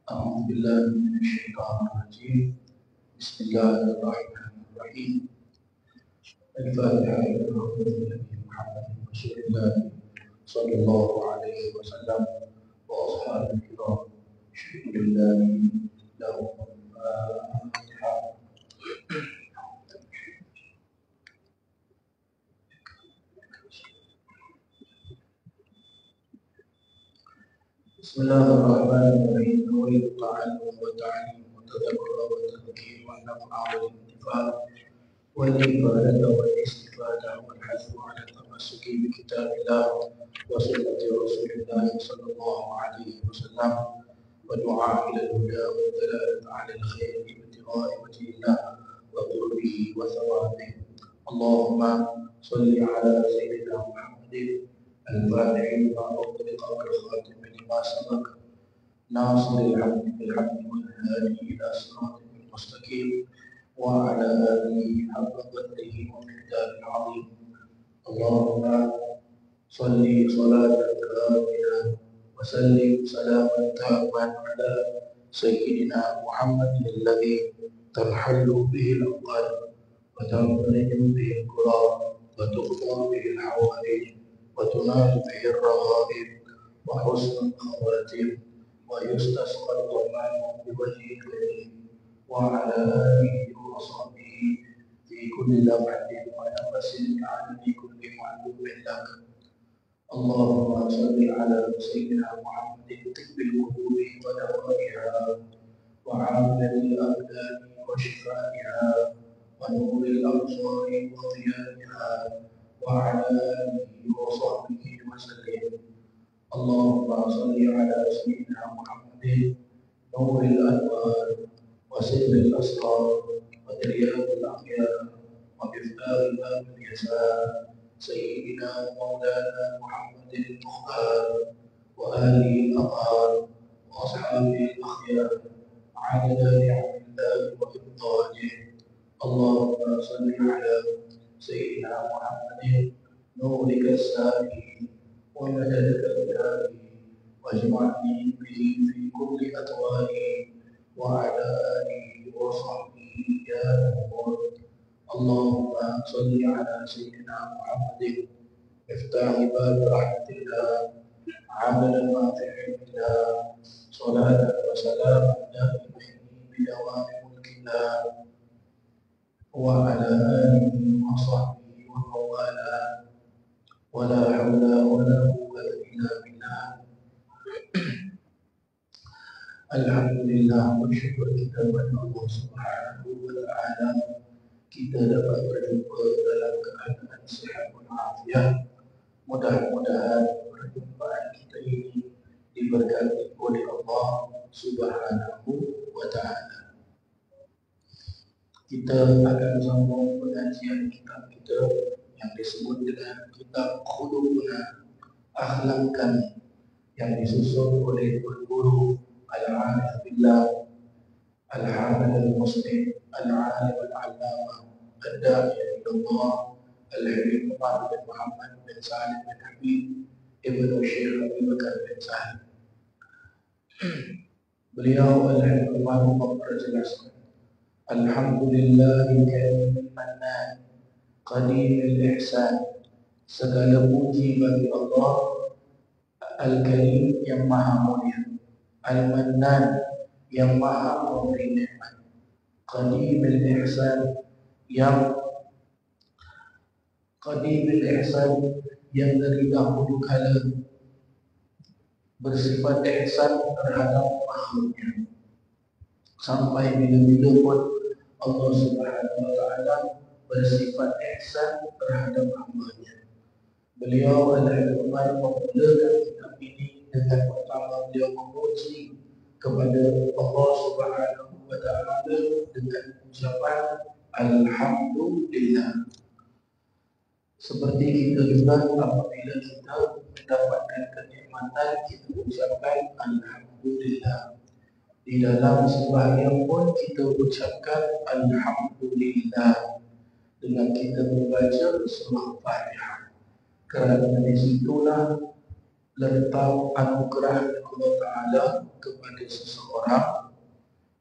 أعوذ بالله من الشيطان الرجيم. بسم الله الرحمن الرحيم. الفاتحة إلى محمد النبي محمد رسول الله صلى الله عليه وسلم وأصحابه الكرام. الحمد لله لهم الفاتحة. بسم الله الرحمن الرحيم. نريد التعلم والتعليم والتذكر والتذكير والنفع والانتفاع والإبادة والاستفادة والحث على التمسك بكتاب الله وسنة رسول الله صلى الله عليه وسلم والدعاء إلى الهدى والدلالة على الخير بابتغاء وجه الله وقربه وثوابه. اللهم صل على سيدنا محمد الفاتح لما أغلق والخاتم لما سبق ناصر الحق بالحق والهادي إلى صراط المستقيم وعلى آله حق قدره ومقداره العظيم. اللهم صل صلاة كاملة وسلم سلاما تاما على سيدنا محمد الذي تنحل به الأقدار وتنفرج به الكرام وتقضى به الحوائج وتنال به الرغائب وحسن الخواتيم ويستسقى الغمام بوجه الكريم وعلى آله وصحبه في كل لمحة ونفس عن كل معلوم لك. اللهم صل على سيدنا محمد طب القلوب ودوائها وعاملة الأبدان وشفائها ونور الأبصار وضيائها وعلى آله وصحبه وسلم. اللهم صل على سيدنا محمد نور الأنوار وسر الأسرار وترياق الأخيار ومفتاح باب اليسار سيدنا مولانا محمد المختار وآله الأطهار وأصحابه الأخيار عدد نعم الله وإبطاله. اللهم صل على سيدنا محمد نورك السامي ومددك الكامل واجمعني به في كل أطواره وعلى آله وصحبه يا نور. اللهم صل على سيدنا محمد مفتاح باب رحمة الله عمل ما في علم الله صلاة وسلاما دائمين بدوام ملك الله وعلى آله وصحبه ومن والاه ولا حول ولا قوة إلا بالله. Alhamdulillah, bersyukur kita kepada Allah Subhanahu wa Ta'ala, kita dapat berjumpa dalam keadaan sihat walafiat. Mudah-mudahan perjumpaan kita ini diberkati oleh Allah Subhanahu wa Ta'ala. Kita akan sambung pengajian kitab kita yang disebut dengan kitab Khuluquna, Akhlak Kami, yang disusun oleh Tuan Guru Al-Arif Billah Al-Hamid Al-Muslim Al-Alim Al-Allamah Al-Da'i Al-Allah Al-Habib Umar bin Muhammad bin Salim bin Habib Ibnu Syekh Abu Bakar bin Salim. Beliau Al-Habib Umar berjelaskan, Alhamdulillah Karim Mannan Qadim Al-Ihsan, segala puji bagi Allah Al-Karim yang maha mulia, Al-Mannan yang maha memberi nikmat, Qadim Al-Ihsan yang dari dahulu kala bersifat ihsan terhadap makhluknya, sampai bila-bila pun Allah Subhanahu wa Ta'ala bersifat ihsan terhadap hamba-Nya. Beliau adalah memulakan kitab ini dengan pertama beliau memuji kepada Allah Subhanahu wa Ta'ala dengan ucapan Alhamdulillah. Seperti kita juga apabila kita mendapatkan kenikmatan, kita ucapkan Alhamdulillah. Di dalam sembahyang pun kita ucapkan Alhamdulillah dengan kita membaca surah Fatihah. Kerana di situlah letak anugerah Allah Ta'ala kepada seseorang,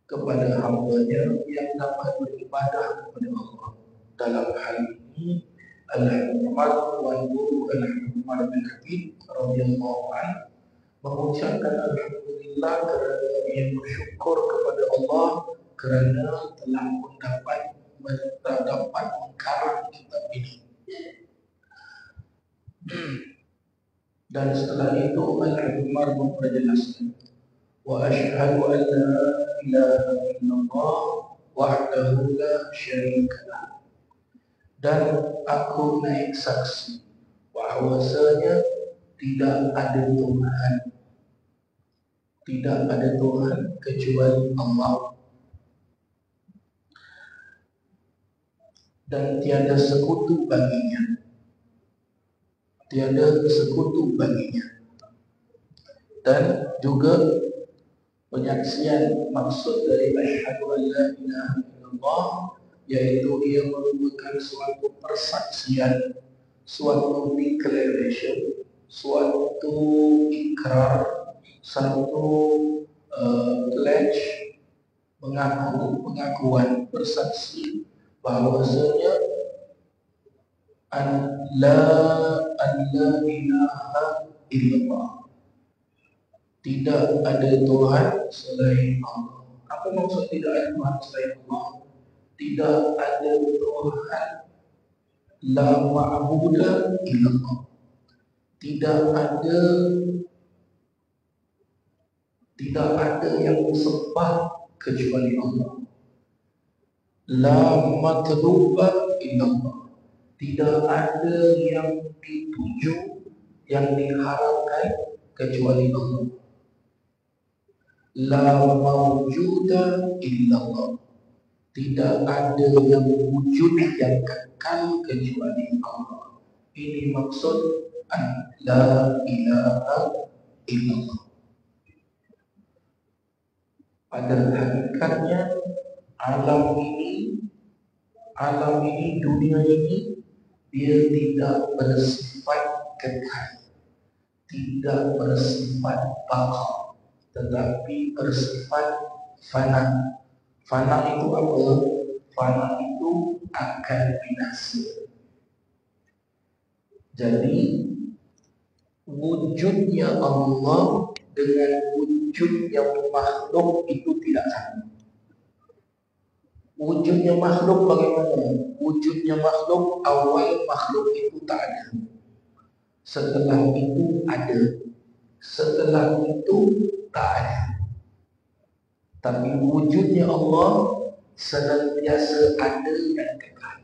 kepada hamba-Nya yang dapat beribadah kepada Allah. Dalam hal ini Al-Umar Wan Guru Al-Umar bin Habib radhiyallahu anhu mengucapkan alhamdulillah kerana ia bersyukur kepada Allah kerana telah dapat mengkarang kitab ini. Dan setelah itu Al-Umar memperjelaskan, wa asyhadu an la ilaha illallah wahdahu la syarika lah, dan aku naik saksi bahwasanya tidak ada Tuhan kecuali Allah, dan tiada sekutu baginya. Dan juga penyaksian maksud dari asyhadu an la ilaha illallah, yaitu ia merupakan suatu persaksian, suatu declaration, suatu ikrar, satu pledge, pengakuan, bersaksi bahwasanya an la ilaha illallah, tidak ada Tuhan selain Allah. Apa maksud tidak ada Tuhan selain Allah? Tidak ada Tuhan, la ma'buda illallah, tidak ada yang disembah kecuali Allah. La matluba illallah, tidak ada yang dituju, yang diharapkan kecuali Allah. La mawjuda illallah, tidak ada yang wujud, yang kekal kecuali Allah. Ini maksud la ilaha illallah. Pada hakikatnya alam ini, dunia ini, dia tidak bersifat kekal, tidak bersifat baqa, tetapi bersifat fana. Fana itu apa? Fana itu akan binasa. Jadi wujudnya Allah dengan wujudnya makhluk itu tidak sama. Wujudnya makhluk bagaimana? Wujudnya makhluk, awal makhluk itu tak ada, setelah itu ada, setelah itu tak ada. Tapi wujudnya Allah senantiasa ada dan kekal.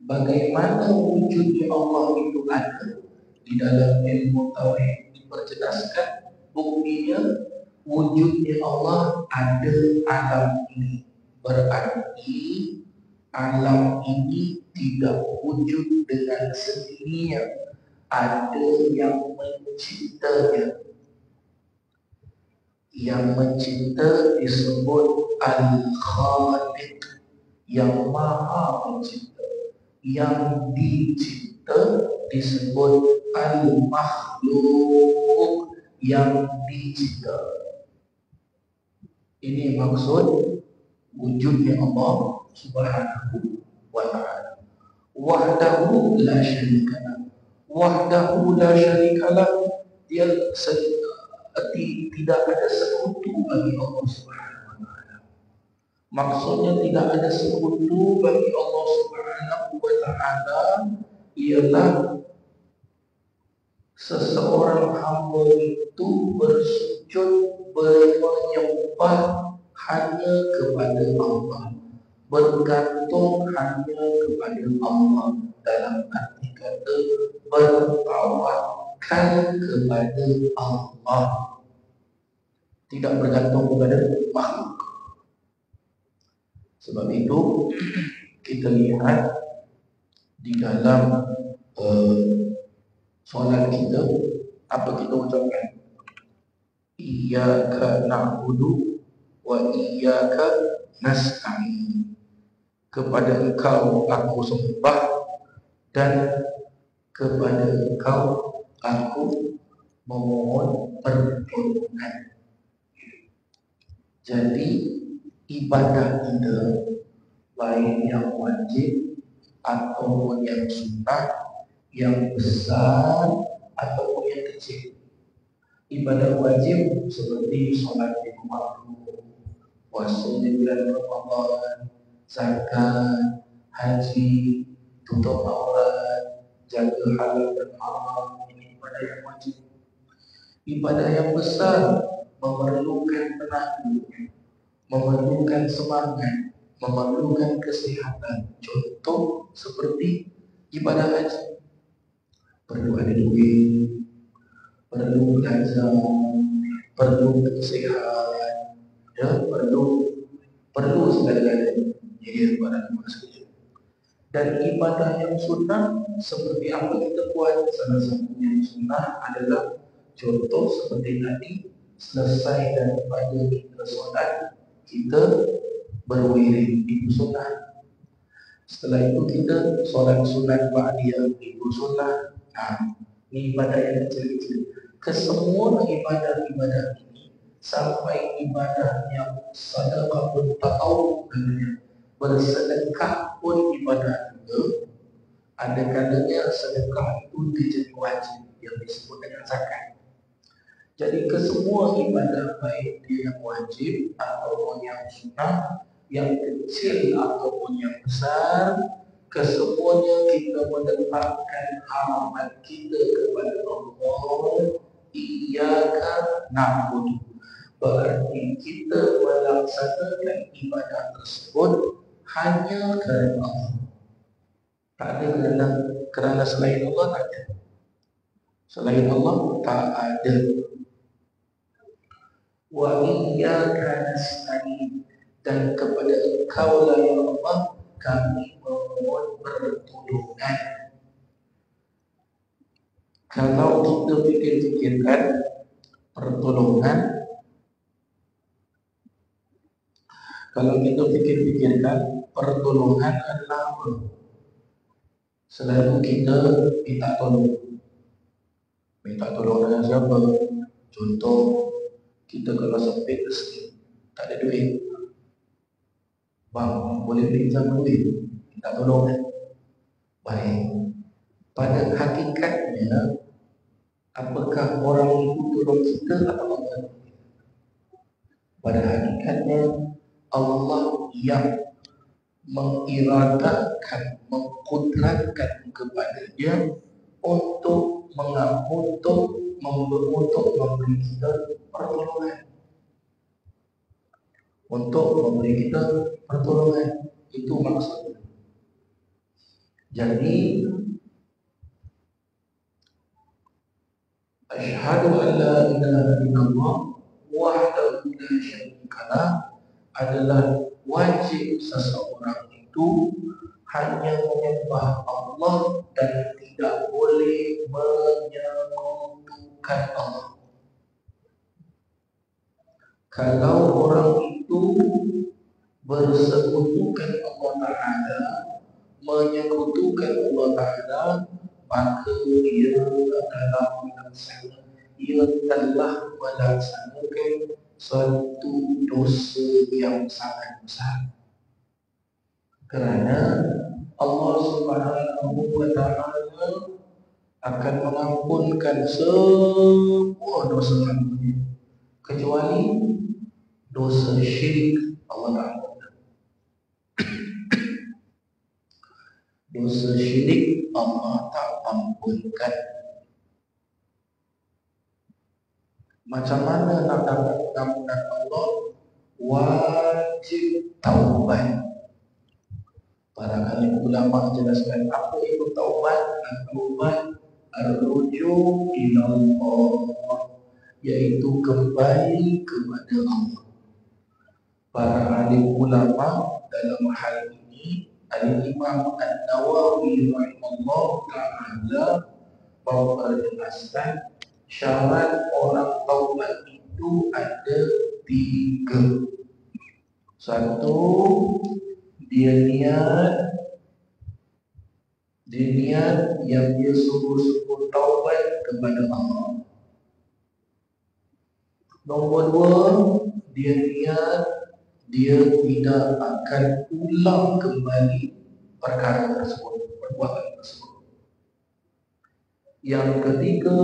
Bagaimana wujudnya Allah itu ada? Di dalam ilmu tauhid diperjelaskan, buktinya wujudnya Allah ada alam ini. Berarti alam ini tidak wujud dengan sendirinya, ada yang menciptanya. Yang mencipta disebut Al-Khaliq, yang maha mencipta. Yang dicipta disebut Al-Makhluk, yang dicipta. Ini maksud wujudnya Allah Subhanahu wa ta'ala. Wahdahu la syarikalah. Wahdahu la syarikalah, dia tidak ada sekutu bagi Allah Subhanahu wa ta'ala. Maksudnya tidak ada sekutu bagi Allah Subhanahu wa ta'ala ialah seseorang hamba itu bersujud, menyembah hanya kepada Allah, bergantung hanya kepada Allah, dalam arti kata bertawakal kepada Allah, tidak bergantung kepada makhluk. Sebab itu kita lihat di dalam solat kita, apa kita ucapkan? Iyyaka na'budu wa iyyaka nasta'in. Kepada Engkau aku sembah dan kepada Engkau aku memohon pertolongan. Jadi ibadah kita, baik yang wajib ataupun yang sunnah, yang besar ataupun yang kecil. Ibadah wajib seperti solat lima waktu, puasa di bulan Ramadan, zakat, haji, tutup aurat, jaga halal dan haram, ini ibadah yang wajib. Ibadah yang besar memerlukan tenaga, memerlukan semangat, memerlukan kesehatan. Contoh seperti ibadah haji, perlu ada duit, perlu belajar, perlu kesehatan, ya, perlu segala-galanya. Jadi ibadah sekalian. Dan ibadah yang sunnah seperti apa kita buat, salah satunya yang sunnah adalah contoh seperti tadi, selesai daripada kita solat, kita berwirid, itu sunnah. Setelah itu kita solat sunat ba'diyah, itu sunnah. Ini ibadah yang kecil-kecil. Kesemua ibadah-ibadah ini sampai ibadah yang sedekah pun tahu, bersedekah pun ibadah juga. Ada kalanya sedekah itu dijadi wajib, yang disebut dengan zakat. Jadi kesemua ibadah, baik dia yang wajib ataupun yang sunnah, yang kecil ataupun yang besar, kesemuanya kita menetapkan harapan kita kepada Allah. Iyyaka na'budu, berarti kita melaksanakan ibadah tersebut hanya kerana Allah. Tak ada kerana selain Allah, tak ada. Selain Allah tak ada. Wa iyyaka nasta'in, dan kepada Engkau lah ya Allah kami memohon pertolongan. Kalau kita fikir-fikirkan pertolongan, adalah apa? Selalu kita minta tolong. Minta tolong dengan siapa? Contoh, kita kalau sempit rezeki, tak ada duit, bang, boleh pinjam duit, minta tolong kan? Baik. Pada hakikatnya, apakah orang itu tolong kita atau Allah? Pada hakikatnya, Allah yang mengiradakan, mengkudratkan kepada dia untuk memberi kita pertolongan. Untuk memberi kita pertolongan, itu maksudnya. Jadi asyhadu an la ilaha illallah wahdahu la syarika lah adalah wajib seseorang itu hanya menyembah Allah dan tidak boleh menyekutukan Allah. Kalau orang itu bersekutukan Allah Ta'ala, menyekutukan Allah Ta'ala, maka ia telah melaksanakan suatu dosa yang sangat besar. Kerana Allah Subhanahu wa Ta'ala akan mengampunkan semua dosa hamba-Nya kecuali dosa syirik Allah Ta'ala. Dosa syirik Allah tak ampunkan. Macam mana nak dapat pengampunan Allah? Wajib taubat. Para ahli ulama jelaskan apa itu taubat. Taubat ar-ruju' ila Allah, yaitu kembali kepada Allah. Para ahli ulama dalam hal ini, Al-Imam An-Nawawi rahimahullah ta'ala memperjelaskan syarat orang taubat itu ada 3. Satu, dia niat Dia niat yang dia sungguh-sungguh taubat kepada Allah. Nombor dua, dia niat dia tidak akan ulang kembali perkara tersebut, perbuatan tersebut. Yang ketiga,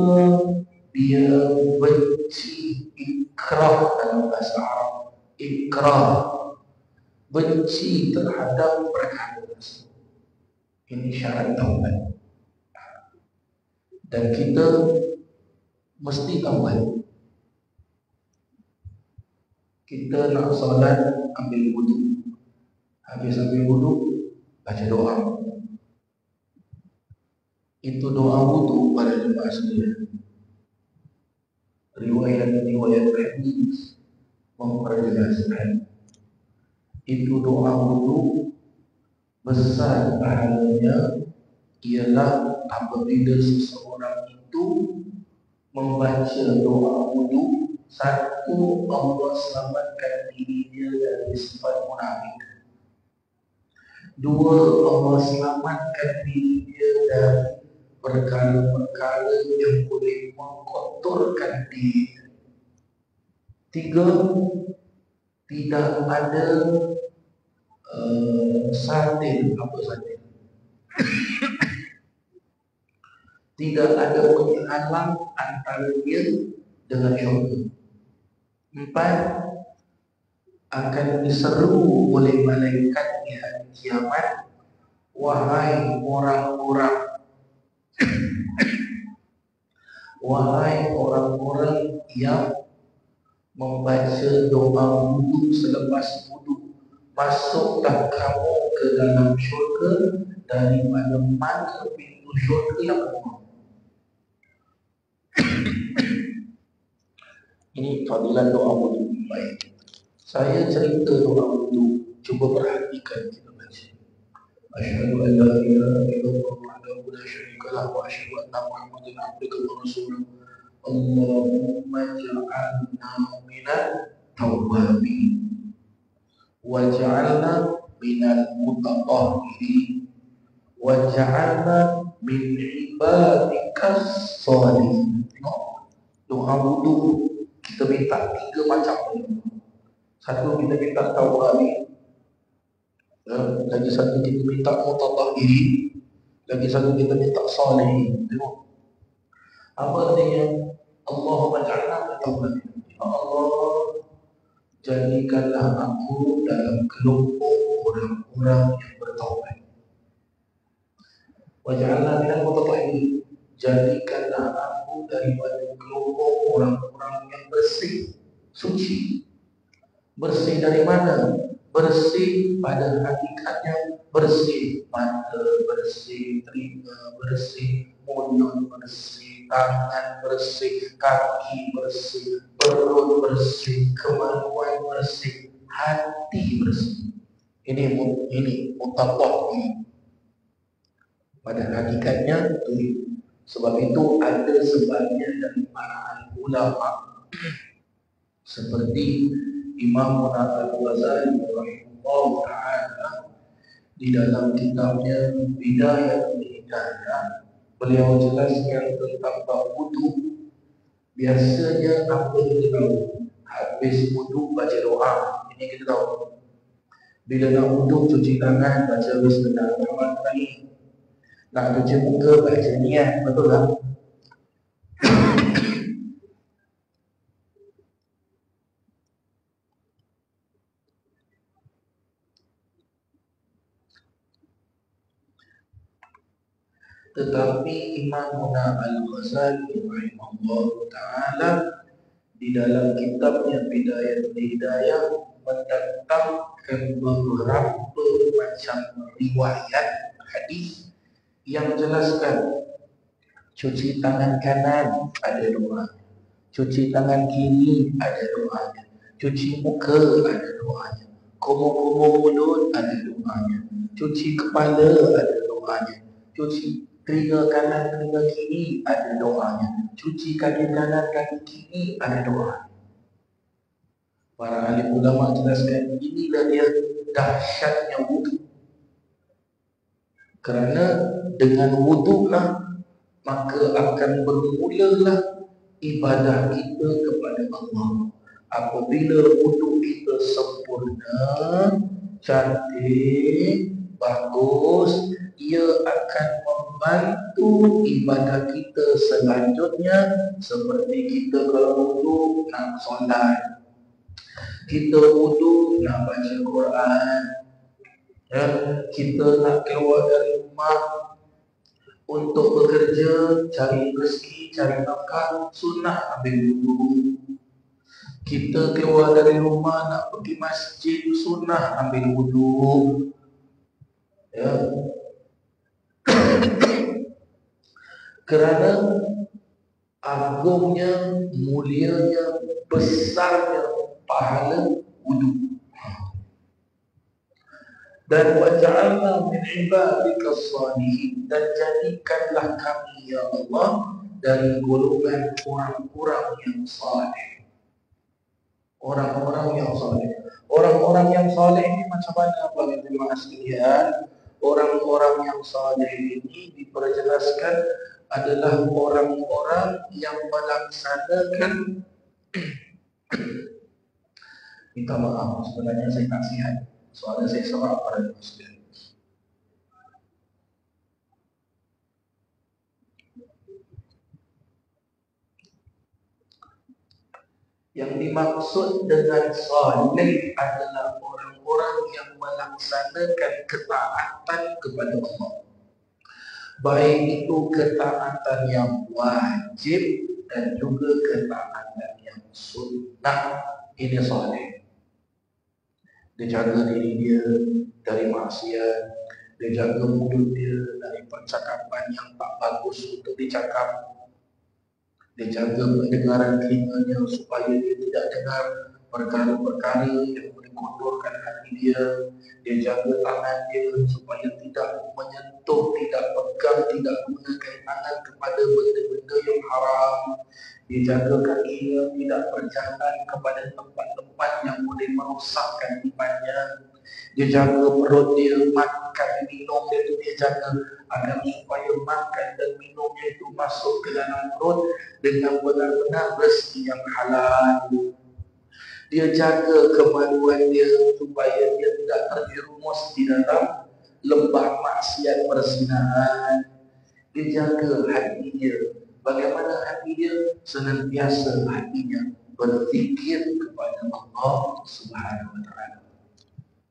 dia benci ikrah dalam bahasa Arab. Ikrah, benci terhadap perkara tersebut. Ini syarat taubat. Dan kita mesti taubat. Kita nak solat, ambil wudu. Habis ambil wudu, baca doa. Itu doa wudu pada jemaah sekalian. Riwayat-riwayat hadis memperjelaskan itu doa wudu besar pahalanya ialah apabila seseorang itu membaca doa wudu. Satu, Allah selamatkan dirinya dari sifat munafik. Dua, Allah selamatkan dirinya dari perkara-perkara yang boleh mengkotorkan diri. Tiga, tidak ada satin, apa satin? Tidak ada penghalang antara dia dengan syurga. Empat, akan diseru oleh malaikat di hari kiamat, wahai orang-orang yang membaca doa wudu selepas wudu, masuklah kamu ke dalam syurga dari mana-mana pintu syurga yang kamu. Ini fadilah doa wudu. Baik, saya cerita doa wudu, cuba perhatikan kita baca. Asyhadu an la ilaha illallah wahdahu la syarika lah wa asyhadu anna Muhammadan abduhu wa rasuluh. Allahumma ja'alna minat tawwabin waj'alna minal mutatahhirin waj'alna min ibadikas sholihin. Tengok, doa wudu kita minta tiga macam. Satu, kita minta tawwabin. Lagi satu, kita minta mutatahhirin. Lagi satu, kita minta sholihin. Tengok apa artinya? Allahumma ja'alna minat tawwabin. Ya Allah, jadikanlah aku dalam kelompok orang-orang yang bertaubat. Waj'alna minal mutatahhirin, jadikanlah aku daripada kelompok orang-orang yang bersih, suci. Bersih dari mana? Bersih pada hakikatnya, bersih mata, bersih telinga, bersih mulut, bersih tangan, bersih kaki, bersih perut, bersih kemaluan, bersih hati, bersih. Ini mutatahhir. Pada hakikatnya itu. Sebab itu ada sebagian dari para ulama seperti Imam Al-Ghazali rahimahullah ta'ala di dalam kitabnya Bidayatul Hidayah, beliau jelaskan tentang bab wudu. Biasanya apa kita tahu? Habis wudu baca doa, ini kita tahu. Bila nak wudu cuci tangan baca bismillahirrahmanirrahim. Nak cuci muka baca niat, betul tak? Tetapi Imam Al-Ghazali rahimahullah ta'ala di dalam kitabnya Bidayatul Hidayah mendatangkan beberapa macam riwayat hadis yang menjelaskan cuci tangan kanan ada doa, cuci tangan kiri ada doanya, cuci muka ada doanya, komuk-komuk mulut ada doanya, cuci kepala ada doanya, cuci telinga kanan, telinga kiri ada doanya, cuci kaki kanan, kaki kiri ada doa. Para ahli ulama jelaskan inilah dia dahsyatnya wudu. Kerana dengan wuduklah maka akan bermulalah ibadah kita kepada Allah. Apabila wuduk kita sempurna, cantik, bagus, ia akan membantu ibadah kita selanjutnya. Seperti kita kalau wuduk nak solat, kita wuduk nak baca Quran, ya, kita nak keluar dari rumah untuk bekerja, cari rezeki, cari nafkah, sunnah ambil wudu. Kita keluar dari rumah nak pergi masjid, sunnah ambil wudu. Ya. Kerana agungnya, mulianya, besarnya pahala wudu. Dan waja'alna min ibadika salihin, dan jadikanlah kami ya Allah dari golongan orang-orang yang saleh. Orang-orang yang saleh. Orang-orang yang saleh ini macam mana para jemaah sekalian? Orang-orang yang saleh ini diperjelaskan adalah orang-orang yang melaksanakan minta maaf sebenarnya saya tak sihat. Soalnya saya serak pada muslim. Yang dimaksud dengan saleh adalah orang-orang yang melaksanakan ketaatan kepada Allah. Baik itu ketaatan yang wajib dan juga ketaatan yang sunnah. Ini saleh. Dia jaga diri dia dari maksiat, dia jaga mulut dia dari percakapan yang tak bagus untuk dicakap, dia jaga pendengaran telinganya supaya dia tidak dengar perkara-perkara yang boleh kotorkan hati dia, dia jaga tangan dia supaya tidak menyentuh, tidak pegang, tidak gunakan tangan kepada benda-benda yang haram, dia jaga kakinya tidak berjalan kepada tempat-tempat yang boleh merosakkan imannya, dia jaga perut dia, makan, minum dia tu dia jaga agar supaya makan dan minumnya itu masuk ke dalam perut dengan benar-benar rezeki yang halal. Dia jaga kemaluan dia supaya dia tidak terjerumus di dalam lembah maksiat perzinahan. Dia jaga hati dia. Bagaimana hati dia? Senantiasa hatinya berzikir kepada Allah Subhanahu wa taala.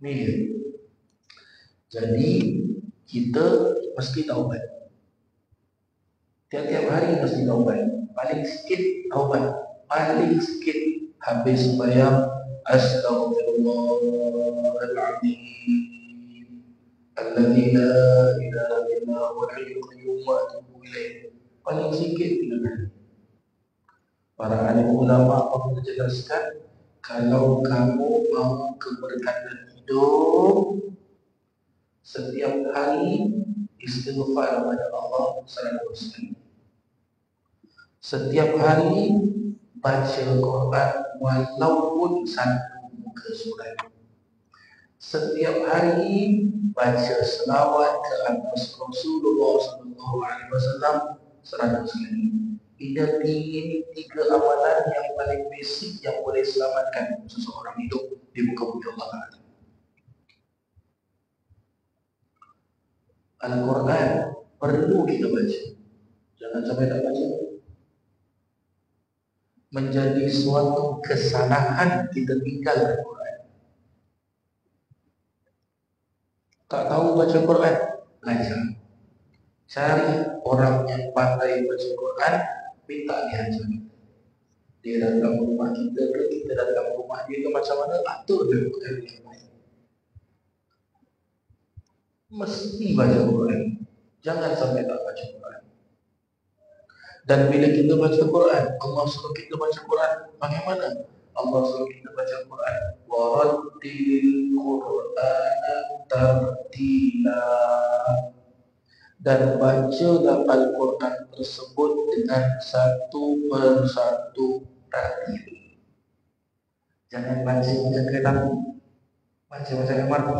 Ni dia. Jadi kita mesti taubat. Tiap-tiap hari mesti taubat. Paling sikit taubat. Paling sikit habis sembahyang astaghfirullahaladzim alladzi la ilaha illa huwal hayyul qayyum wa atubu ilaih. Paling sikit 3 kali. Para alim ulama menjelaskan, kalau kamu mau keberkatan hidup, setiap hari istighfar kepada Allah 100 kali. Setiap hari baca Quran walaupun satu muka surat. Setiap hari baca selawat ke atas Rasulullah SAW 100 kali. Ini 3 amalan yang paling basic yang boleh selamatkan seseorang hidup di muka bumi Allah Ta'ala. Al-Quran perlu kita baca. Jangan sampai tak baca. Menjadi suatu kesalahan kita tinggal Al-Quran. Tak tahu baca Quran, belajar. Cari orang yang pandai baca Quran, minta dia ajar. Dia datang rumah kita ke, kita datang rumah dia ke, macam mana atur dia perkara yang baik. Mesti baca Quran. Jangan sampai tak baca Quran. Dan bila kita baca Quran, Allah suruh kita baca Quran, bagaimana? Allah suruh kita baca Quran, warattilil Qur'ana tartila, dan bacalah Al-Quran tersebut dengan satu persatu tartil. Jangan baca macam kereta, baca macam MRT.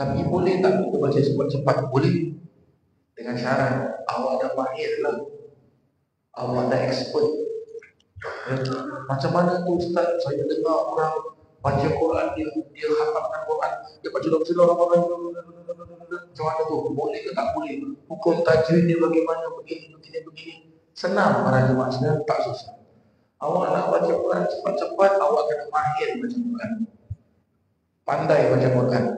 Tapi boleh tak kita baca cepat-cepat? Boleh. Dengan syarat awak dah mahir lah, awak dah expert. Macam mana tu Ustaz? Saya dengar orang baca Quran, dia hafalkan Quran, dia baca Bismillahirrahmanirrahim. Macam mana tu? Boleh ke tak boleh? Hukum tajwid dia bagaimana? Begini. Senang para jemaah sekalian, tak susah. Awak nak baca Quran cepat-cepat, awak kena mahir baca Quran, pandai baca Quran,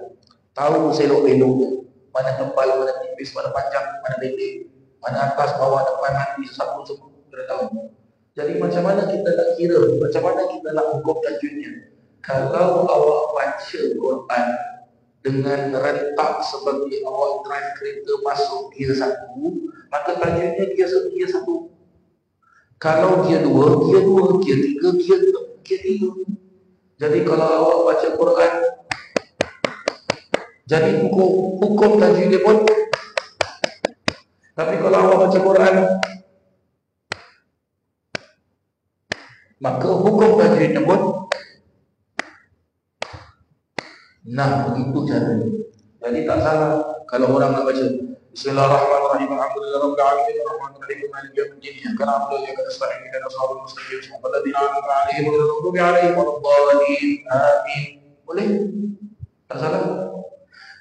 tahu selok-belok dia, mana tebal, mana tipis, mana panjang, mana pendek, mana atas, bawah, depan, nanti, sapu semua kena tahu. Jadi macam mana kita nak kira, macam mana kita nak hukum tajwidnya? Kalau awak baca Quran dengan rentak seperti awak drive kereta masuk gear 1, maka tajwidnya gear 1. Kalau gear 2, gear 3, gear 3. Jadi kalau awak baca Quran, jadi hukum tajwid dia pun. Tapi kalau awak baca Quran, maka hukum tajwidnya pun. Nah, begitu caranya. Jadi tak salah kalau orang nak baca Bismillahirrahmanirrahim, alhamdulillahirabbil alamin, arrahmanirrahim, maliki yaumiddin, iyyaka na'budu wa iyyaka nasta'in, ihdinas siratal mustaqim, siratal ladzina an'amta 'alaihim ghairil maghdubi 'alaihim waladdallin. Amin. Boleh? Tak salah.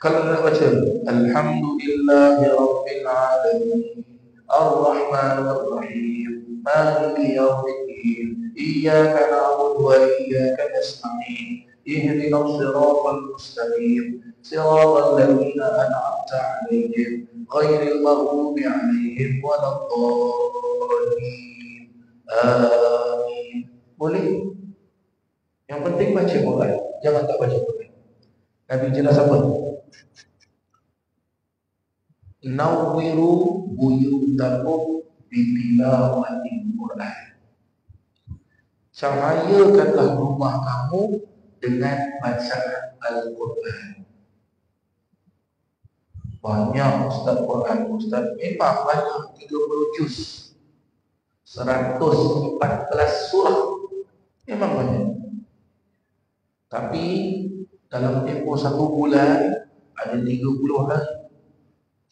Kalau nak baca alhamdulillahirabbil alamin, arrahmanirrahim, maliki yaumiddin, iyyaka na'budu wa iyyaka nasta'in, ihdinas siratal mustaqim, siratal ladzina an'amta 'alaihim ghairil maghdubi 'alaihim waladdallin. Amin. Boleh? Yang penting baca Quran, jangan tak baca Quran. Nabi jelas apa? Nawwiru buyutakum bitilawatil Quran. Cahayakanlah rumah kamu dengan bacaan Al-Quran. Banyak Ustaz Quran, Ustaz. Memang banyak, 30 juz, 114 surah. Memang banyak. Tapi dalam tempoh 1 bulan ada 30 hari.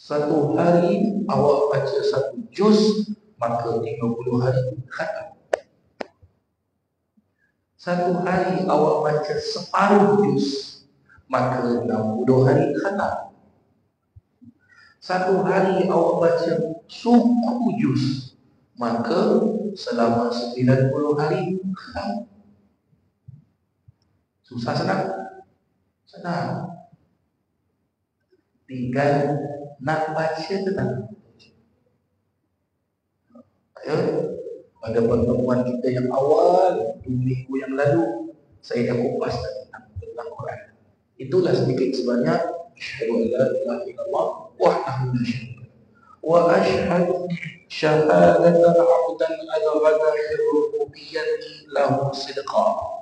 Satu hari awak baca 1 juz, maka 30 hari khatam. Satu hari awak baca separuh juz, maka 60 hari khatam. Satu hari awak baca suku juz, maka selama 90 hari khatam. Susah senang? Senang. Tinggal nak baca ke tak? Ya, pada pertemuan kita yang awal 2 minggu yang lalu, saya dah kupas tentang Quran. Itulah sedikit sebanyak asyhadu an la ilaha illallah wahdahu la syarika lahu wa asyhadu syahadatan 'abdan adghana rububiyyati lahu sidqan.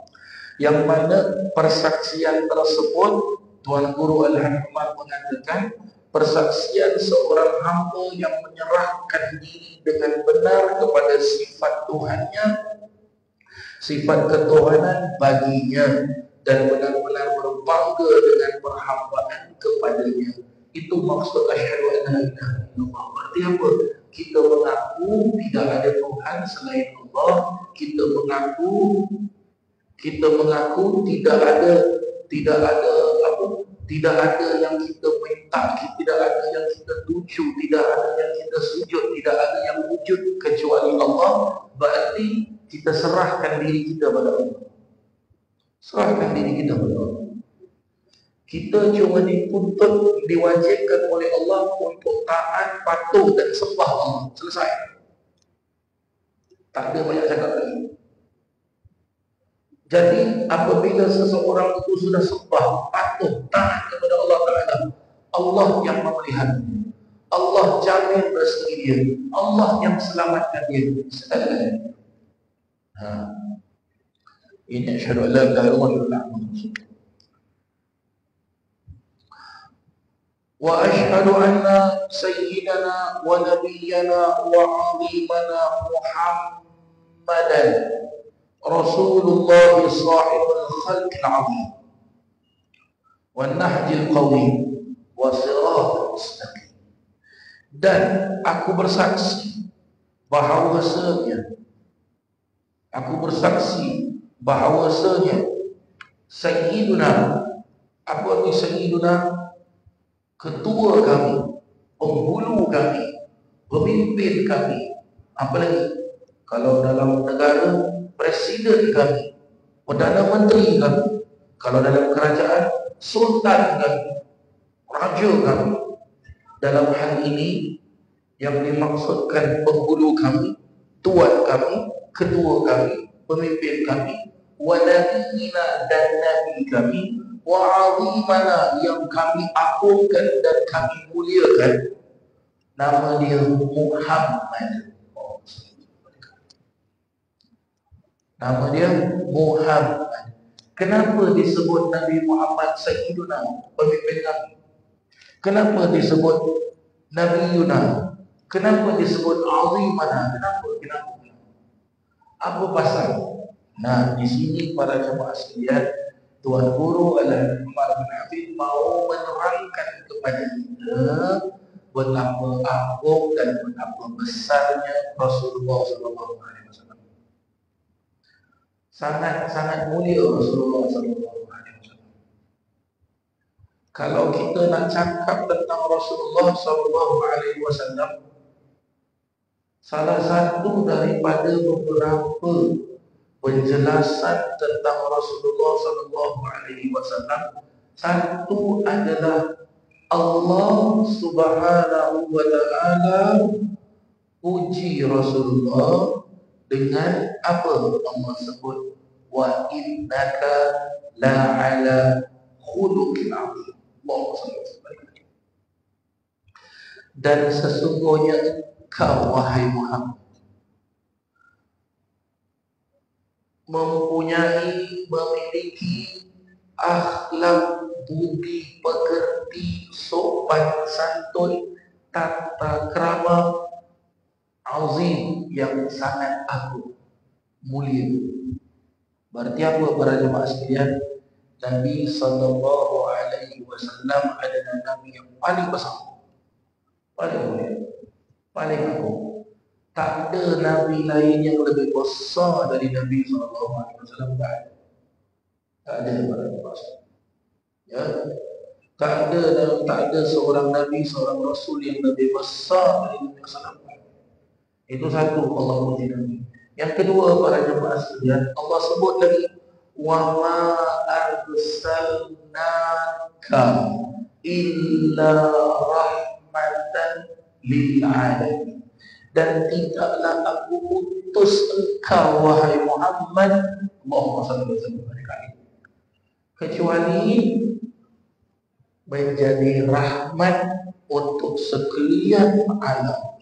Yang mana persaksian tersebut, Tuan Guru Al-Hakmah mengatakan, persaksian seorang hamba yang menyerahkan diri dengan benar kepada sifat Tuhannya, sifat ketuhanan baginya, dan benar-benar berbangga dengan perhambaan kepadanya. Itu maksud asyhadu an la ilaha illallah. Berarti apa? Kita mengaku tidak ada Tuhan selain Allah. Kita mengaku tidak ada yang kita minta, tidak ada yang kita tuju, tidak ada yang kita sujud, tidak ada yang wujud kecuali Allah. Berarti kita serahkan diri kita pada Allah. Serahkan diri kita pada Allah. Kita cuma dituntut, diwajibkan oleh Allah untuk taat, patuh dan sembah Allah. Selesai. Tak ada banyak cakap lagi. Jadi apabila seseorang itu sudah sembah, patuh, taat kepada Allah Ta'ala, Allah yang memelihara, Allah jamin rezeki dia, Allah yang selamatkan dia. Sekali. Ini asyhadu an la ilaha illallah wa asyhadu anna sayyidana wa nabiyyana wa 'azimana Muhammadan Rasulullah sahibul khalqil 'azim wan nahjil qawim wa siratal mustaqim. Dan aku bersaksi bahawasanya Sayyiduna, apa arti Sayyiduna? Ketua kami, penghulu kami, pemimpin kami. Apa lagi? Kalau dalam negara, presiden kami, Perdana Menteri kami. Kalau dalam kerajaan, sultan kami, raja kami. Dalam hal ini yang dimaksudkan penghulu kami, tuan kami, ketua kami, pemimpin kami, wa nabiyina, dan nabi kami, wa azimana, yang kami agungkan dan kami muliakan, nama dia Muhammad. Nama dia Muhammad. Kenapa disebut Nabi Muhammad Sayyiduna, pemimpin kami? Kenapa disebut Nabi Yuna? Kenapa disebut Azimana? Kenapa? Apa pasal? Nah, di sini para jemaah sekalian, Tuan Guru Al-Hadith Umar bin Hafid mau menerangkan kepada kita betapa agung dan betapa besarnya Rasulullah SAW. Sangat mulia Rasulullah SAW. Kalau kita nak cakap tentang Rasulullah SAW, salah satu daripada beberapa penjelasan tentang Rasulullah SAW, satu adalah Allah Subhanahu wa Ta'ala puji Rasulullah dengan apa? Allah sebut wa innaka la ala khuluqin 'azim. Dan sesungguhnya engkau, wahai Muhammad, memiliki akhlak, budi pekerti, sopan santun, tata krama azim, yang sangat agung, mulia. Berarti apa para jemaah sekalian? Nabi sallallahu alaihi wasallam adalah nabi yang paling besar, paling mulia, paling agung. Tak ada nabi lain yang lebih besar dari Nabi sallallahu alaihi wasallam. Tak ada para jemaah. Ya. Tak ada seorang nabi, seorang rasul yang lebih besar dari Nabi sallallahu alaihi wasallam. Itu satu, Allah puji Nabi. Yang kedua para jemaah sekalian, Allah sebut lagi wa ma arsalnaka illa rahmatan lil alamin. Dan tidaklah aku utus engkau wahai Muhammad, Allahumma salli wa sallim alaihi, kecuali menjadi rahmat untuk sekalian alam.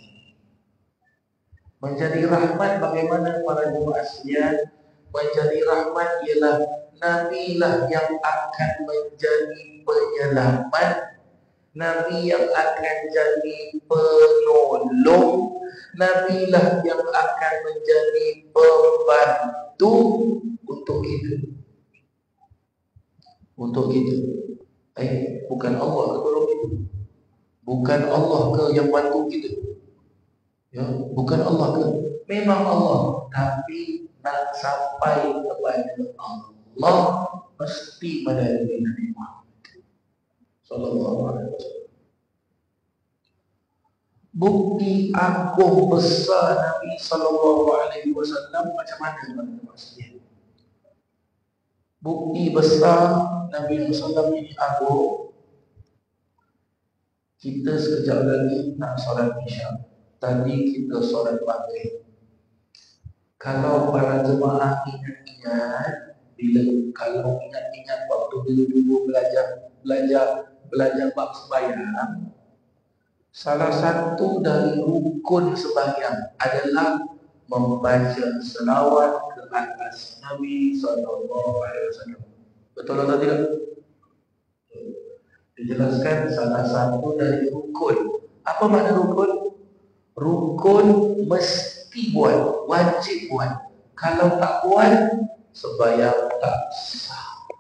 Menjadi rahmat bagaimana para jemaah sekalian? Menjadi rahmat ialah Nabi lah yang akan menjadi penyelamat, Nabi yang akan jadi penolong, Nabi lah yang akan menjadi pembantu untuk kita. Untuk kita. Bukan Allah ke tolong kita. Bukan Allah ke yang bantu kita. Ya, bukan Allah ke? Memang Allah, tapi nak sampai kepada Allah mesti melalui Nabi Muhammad sallallahu alaihi wasallam. Bukti agung besar Nabi sallallahu alaihi wasallam macam mana maksudnya? Bukti besar Nabi sallallahu alaihi wasallam ini agung. Kita sekejap lagi nak solat Isya. Tadi kita solat maghrib. Kalau para jemaah ingat-ingat, kalau ingat-ingat waktu dulu belajar bab sembahyang, salah satu dari rukun sembahyang adalah membaca selawat ke atas Nabi sallallahu alaihi wasallam. Betul atau tidak? Dijelaskan salah satu dari rukun. Apa makna rukun? Rukun mesti buat, wajib buat. Kalau tak buat, sembahyang tak sah.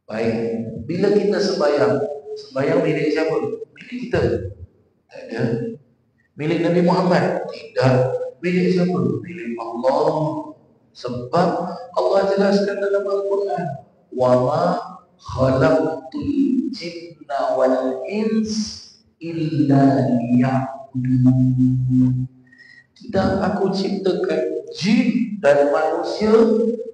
Baik, bila kita sembahyang, Sembahyang milik siapa? Milik kita? Tak ada. Milik Nabi Muhammad? Tidak. Milik siapa? Milik Allah. Sebab Allah jelaskan dalam Al-Quran, wa ma khalaqtul jinna wal ins illa liya'budun. Tidak aku ciptakan jin dan manusia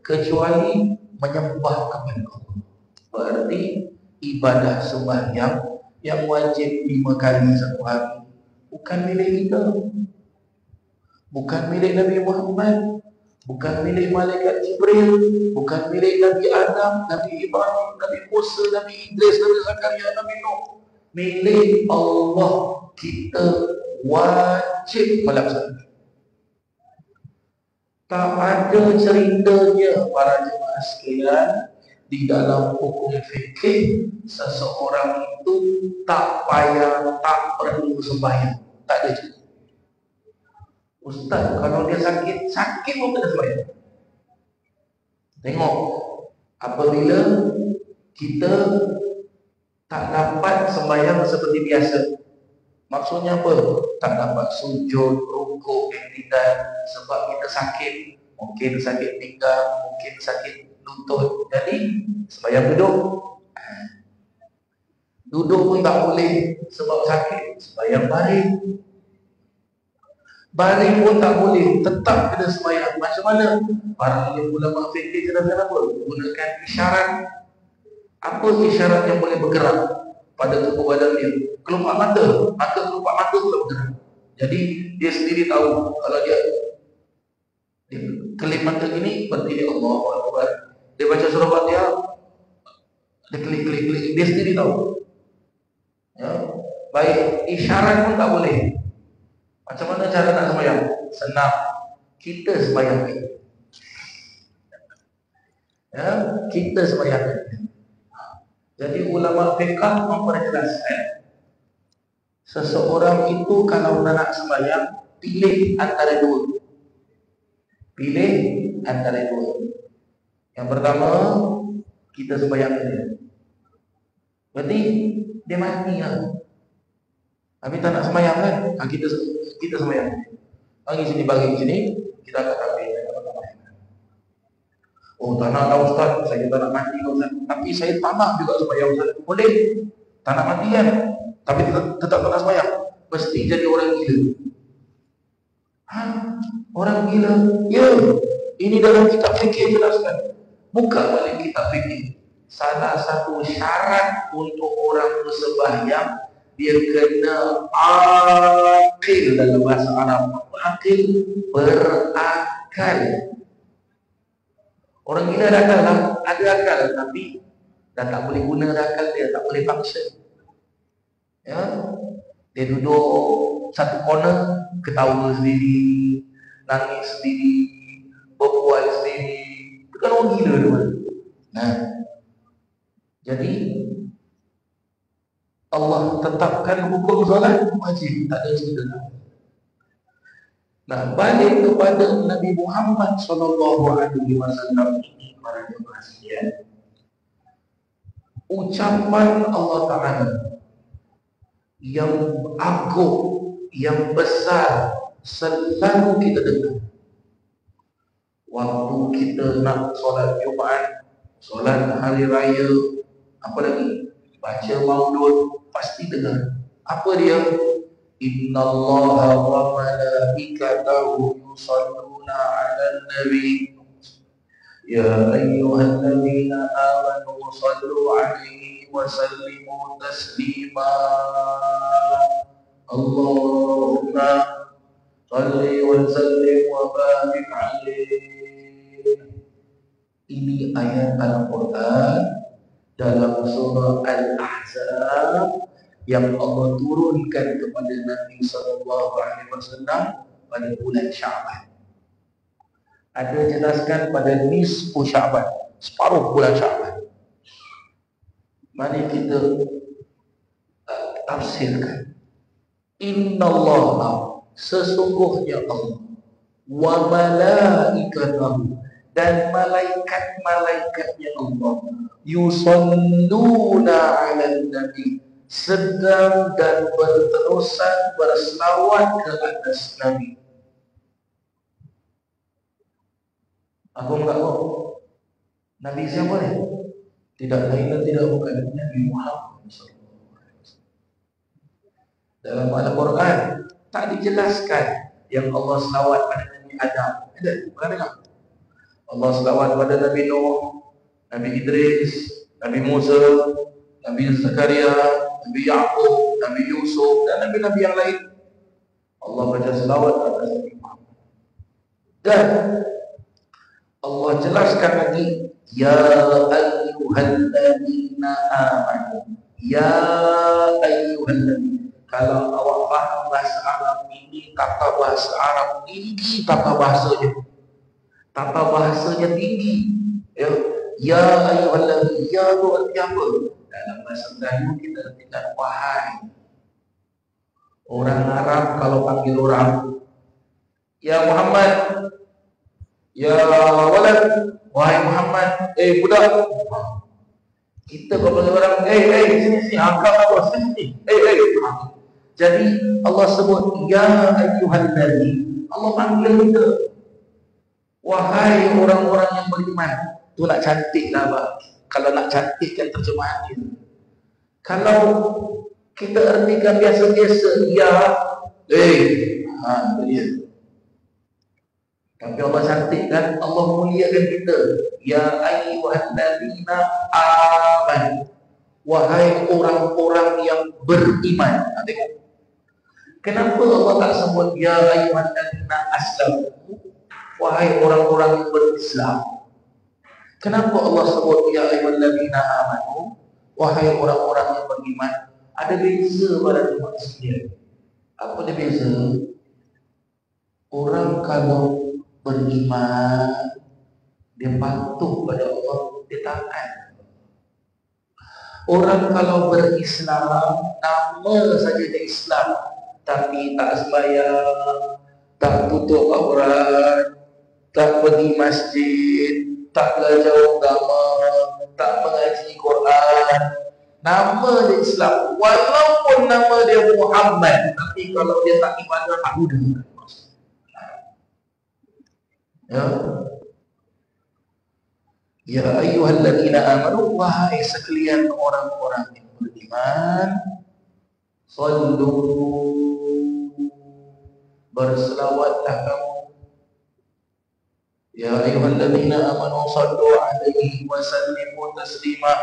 kecuali menyembah kepada Allah. Berarti ibadah sembahyang yang wajib 5 kali satu hari bukan milik kita, bukan milik Nabi Muhammad, bukan milik malaikat Jibril, bukan milik Nabi Adam, Nabi Ibrahim, Nabi Musa, Nabi Idris, Nabi Zakaria, Nabi Nuh. Milik Allah. Kita wajib melaksanakan. Tak ada ceritanya para jemaah sekalian di dalam hukum fikih seseorang itu tak payah, tak perlu sembahyang. Tak ada cerita. Ustaz, kalau dia sakit pun kena sembahyang. Tengok, apabila kita tak dapat sembahyang seperti biasa, maksudnya apa? Tak dapat sujud, rukuk, iktidal sebab kita sakit. Mungkin sakit pinggang, mungkin sakit lutut. Jadi sembahyang duduk. Duduk pun tak boleh sebab sakit. Sembahyang baring. Baring pun tak boleh, tetap kena sembahyang. Macam mana? Para ulama fikih jelaskan apa? Gunakan isyarat. Apa isyarat yang boleh bergerak pada tubuh badan dia? Kelopak mata, maka kelopak mata tu bergerak. Jadi dia sendiri tahu kalau dia kelip mata gini, berarti dia Allah Akbar. Dia baca surah Fatihah, dia klik, dia sendiri tahu. Ya. Baik, isyarat pun tak boleh. Macam mana cara nak sembahyang? Senang, kita sembahyang. Ya, kita sembahyang. Jadi ulama fiqh memperjelaskan seseorang itu kalau nak sembahyang pilih antara dua. Pilih antara dua. Yang pertama, kita sembahyang dia. Berarti dia mati lah. Tapi tak nak sembahyang kan? Kita sembahyang. Bagi sini, kita akan ambil. Oh, tak nak lah Ustaz, saya tak nak mati Ustaz. Tapi saya tak nak juga sembahyang Ustaz. Boleh, tak nak mati kan? Tapi tetap tak nak sembahyang. Mesti jadi orang gila. Orang gila? Ya, ini dalam kitab fikih jelaskan. Buka balik kitab fikih. Salah satu syarat untuk orang bersembahyang, dia kena akil dalam bahasa Arab. Akil, berakal. Orang gila ada akal lah, ada akal, tapi dah tak boleh guna akal dia, tak boleh function. Ya, dia duduk satu corner, ketawa sendiri, nangis sendiri, berbual sendiri. Itu kan orang gila tu kan. Nah, jadi Allah tetapkan hukum solat wajib, tak ada cerita. Nah, balik kepada Nabi Muhammad SAW ini, para jemaah sekalian, ucapan Allah Ta'ala yang agung, yang besar, selalu kita dengar. Waktu kita nak solat Jumaat, solat hari raya, apa lagi? Baca maulud, pasti dengar. Apa dia? Innallaha wa malaikatahu yusalluna 'alan nabi ya ayyuhalladzina amanu sallu 'alaihi wa sallimu taslima. Allahumma shalli wa sallim wa barik 'alaihi. Ini ayat Al-Quran dalam surah Al-Ahzab yang Allah turunkan kepada Nabi SAW pada bulan Sya'ban. Ada jelaskan pada nisfu Sya'ban, separuh bulan Sya'ban. Mari kita tafsirkan. Innallaha, sesungguhnya Allah, wa malaikatahu, dan malaikat-malaikatnya Allah, yusalluna 'alan nabi, sedang dan berterusan berselawat ke atas Nabi. Aku enggak tahu Nabi siapa ni? Tidak lain dan tidak bukan Nabi Muhammad sallallahu alaihi wasallam. Dalam Al-Quran tak dijelaskan yang Allah selawat pada Nabi Adam. Ada? Pernah dengar? Allah selawat pada Nabi Nuh, Nabi Idris, Nabi Musa, Nabi Zakaria, Nabi Yaqub, Nabi Yusuf dan Nabi-Nabi yang lain. Allah baca selawat atas Nabi Muhammad. Dan Allah jelaskan lagi, ya ayyuhalladzina amanu. Ya ayyuhalladzina. Kalau awak faham bahasa Arab ini, tata bahasa Arab tinggi, tata bahasanya tinggi. Ya ayyuhalladzina. Ya itu arti apa? Dalam bahasa Melayu kita tidak wahai. Orang Arab kalau panggil orang, ya Muhammad, ya walad, wahai Muhammad, budak. Kita kalau panggil orang, sini, angkat apa, sini. Jadi Allah sebut ya ayyuhalladzina. Allah panggil kita, wahai orang-orang yang beriman. Tu nak cantik lah, Pak. Kalau nak cantikkan terjemahan dia. Kalau kita artikan biasa-biasa, ya, itu dia. Tapi Allah cantikkan, Allah muliakan kita. Ya ayyuhalladzina amanu. Wahai orang-orang yang beriman. Tengok. Kenapa Allah tak sebut ya ayyuhalladzina aslamu? Wahai orang-orang yang berislam. Kenapa Allah sebut ya ayyuhalladzina amanu? Wahai orang-orang yang beriman. Ada beza pada manusia. Apa dia beza? Orang kalau beriman, dia patuh pada Allah, dia taat. Orang kalau berislam, nama saja dia Islam, tapi tak sembahyang, tak tutup aurat, tak pergi masjid, tak belajar agama, tak mengaji Quran. Nama dia Islam, walaupun nama dia Muhammad, tapi kalau dia tak ibadah, tak guna. Ya ayyuhalladzina amanu, wahai sekalian orang-orang yang beriman, sallu, berselawatlah kamu. Ya ayyuhalladzina amanu sallu alaihi wa sallimu taslima,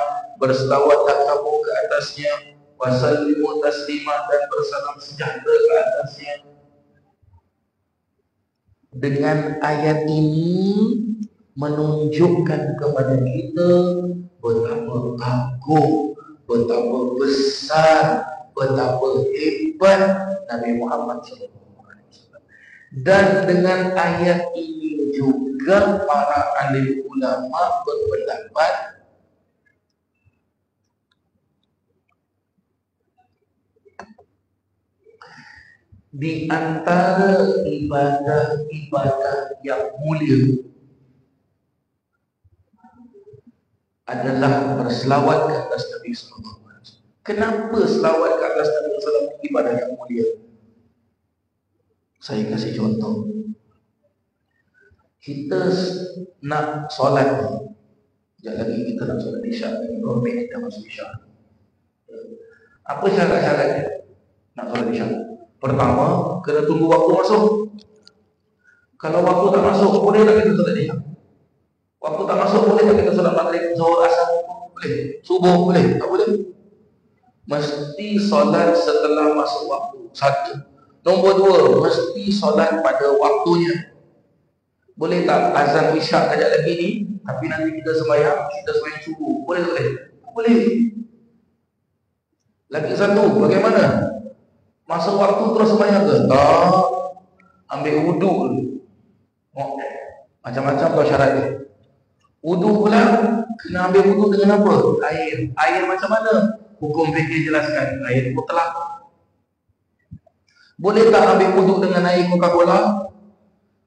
berselawatlah kamu ke atasnya, wa sallimu taslima, dan bersalam sejahtera ke atasnya. Dengan ayat ini menunjukkan kepada kita betapa agung, betapa besar, betapa hebat Nabi Muhammad SAW. Dan dengan ayat ini juga para alim ulama berpendapat di antara ibadah-ibadah yang mulia adalah berselawat ke atas Nabi sallallahu alaihi wasallam. Kenapa selawat ke atas Nabi sallallahu alaihi wasallam ibadah yang mulia? Saya kasih contoh. Kita nak solat ni, sekejap lagi kita nak solat isyak, berapa minit kita masuk isyak. Apa syarat-syaratnya nak solat isyak? Pertama, kena tunggu waktu masuk. Kalau waktu tak masuk, boleh tak kita solat isyak? Waktu tak masuk, boleh tak kita solat maghrib, zuhur, asar? Boleh. Subuh, boleh? Tak boleh. Mesti solat setelah masuk waktu. Satu. Nombor dua, mesti solat pada waktunya. Boleh tak azan isyak kejap lagi ni, tapi nanti kita sembahyang subuh? Boleh tak boleh? Boleh. Lagi satu, bagaimana? Masuk waktu terus sembahyang ke? Tak. Ambil wudu dulu. Macam-macam kau syarat dia. Wudu pula, kena ambil wudu dengan apa? Air. Air macam mana? Hukum fikih jelaskan. Air mutlak. Boleh tak ambil wudu dengan air Coca-Cola?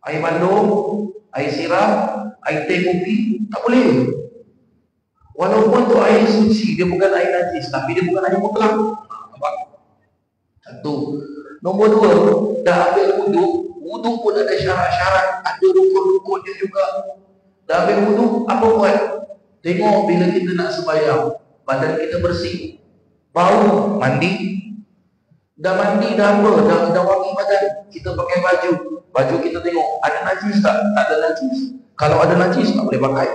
Air bandung? Air sirap? Air teh kopi? Tak boleh. Walaupun tu air suci, dia bukan air najis, tapi dia bukan air mutlak. Satu. Nombor dua, dah ambil wuduk. Wuduk pun ada syarat-syarat, ada rukun-rukunnya juga. Dah ambil wuduk, apa buat? Tengok bila kita nak sembahyang, badan kita bersih, bau, mandi. Dah mandi, dah apa, dah wangi badan, kita pakai baju. Baju kita tengok, ada najis tak? Tak ada najis. Kalau ada najis, tak boleh pakai.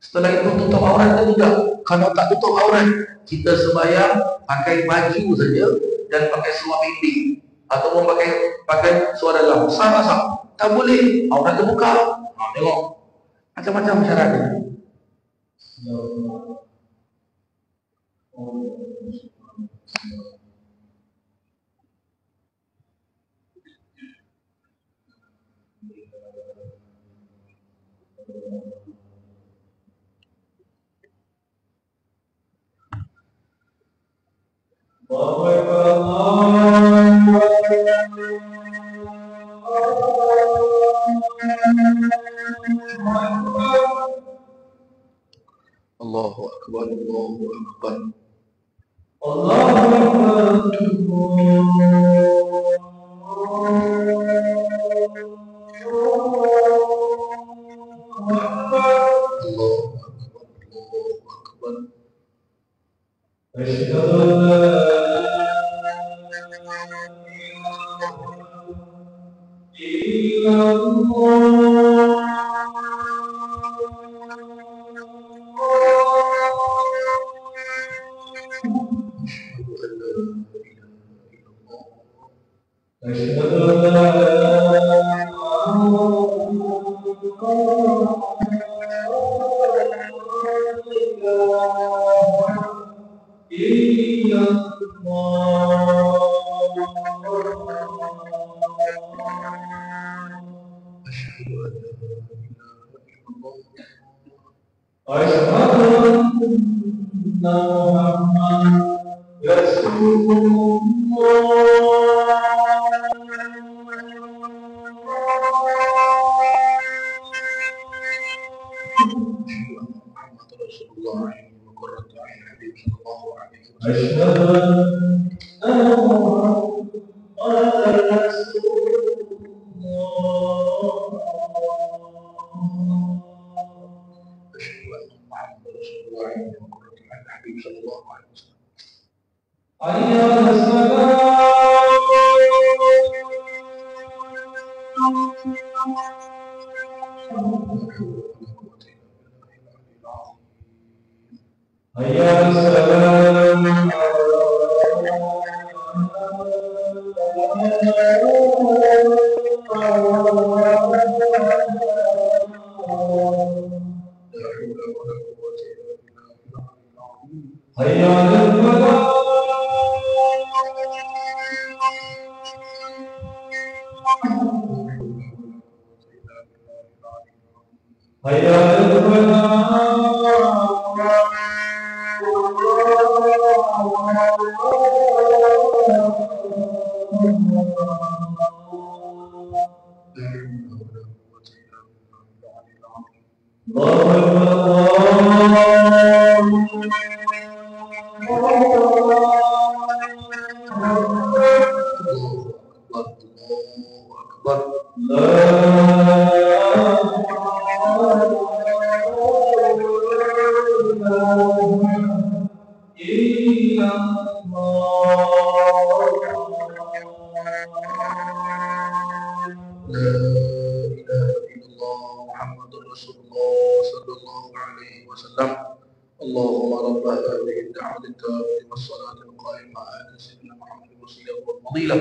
Setelah itu tutup aurat kita juga. Kalau tak tutup aurat, kita sembahyang pakai baju saja dan pakai seluar pipi ataupun pakai seluar dalam. Sah. Tak boleh, aurat terbuka. Tengok, macam-macam syaratnya. Allahu Akbar, Allahu Akbar. Allahu Akbar. Asyhadu an la ilaha illallah. اللهم رب هذه الدعوة التامة والصلاة القائمة آت سيدنا محمد الوسيلة والفضيلة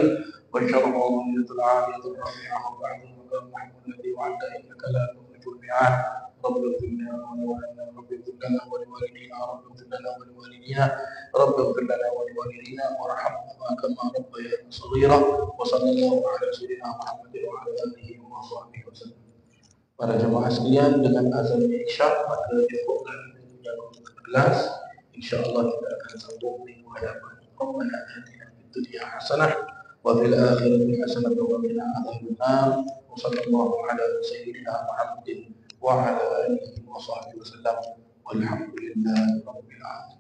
والشرف والمنزلة العالية الرفيعة وبعد المقام محمود الذي وعدت إنك لا تخلف الميعاد. رب اغفر لنا ولوالدينا رب اغفر لنا ولوالدينا رب اغفر لنا ولوالدينا رب اغفر لنا ولوالدينا وارحمهما كما ربيانا صغيرا. وصلى الله على سيدنا محمد وعلى آله وصحبه وسلم. Para jemaah sekalian, dengan azan isya pada dibuka yang 11, insyaallah kita akan sambung minggu hadapan. Rabbana atina fid dunya hasanah wa fil akhirati hasanah wa qina adzabannar. Wa sallallahu ala sayyidina Muhammadin wa ala alihi wa sahbihi wasallam. Walhamdulillahi rabbil alamin.